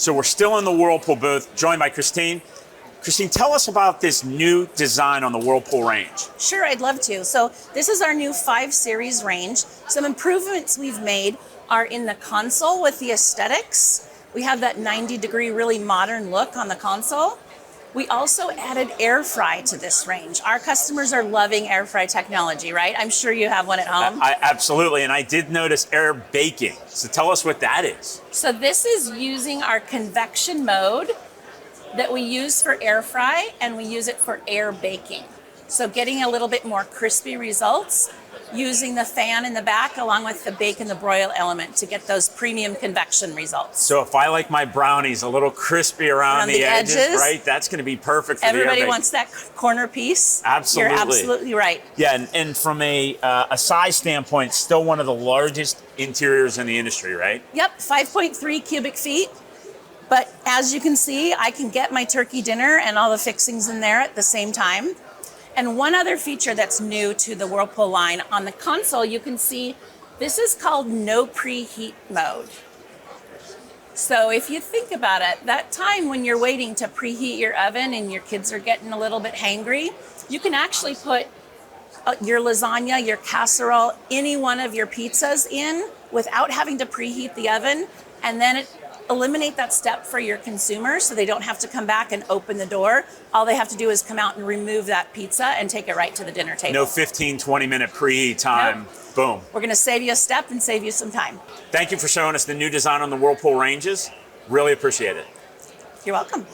So we're still in the Whirlpool booth, joined by Christine. Christine, tell us about this new design on the Whirlpool range. Sure, I'd love to. So this is our new 5 Series range. Some improvements we've made are in the console with the aesthetics. We have that 90-degree, really modern look on the console. We also added air fry to this range. Our customers are loving air fry technology, right? I'm sure you have one at home. Absolutely, and I did notice air baking. So tell us what that is. So this is using our convection mode that we use for air fry, and we use it for air baking. So getting a little bit more crispy results using the fan in the back along with the bake and the broil element to get those premium convection results. So if I like my brownies a little crispy around the edges, right, that's going to be perfect for everybody the air wants that corner piece. Absolutely. You're absolutely right. Yeah, and from a size standpoint, still one of the largest interiors in the industry, right? Yep, 5.3 cubic feet. But as you can see, I can get my turkey dinner and all the fixings in there at the same time. And one other feature that's new to the Whirlpool line, on the console you can see this is called no preheat mode. So if you think about it, that time when you're waiting to preheat your oven and your kids are getting a little bit hangry, you can actually put your lasagna, your casserole, any one of your pizzas in without having to preheat the oven, and then eliminate that step for your consumers so they don't have to come back and open the door. All they have to do is come out and remove that pizza and take it right to the dinner table. No 15, 20-minute preheat time. Nope. Boom. We're going to save you a step and save you some time. Thank you for showing us the new design on the Whirlpool ranges. Really appreciate it. You're welcome.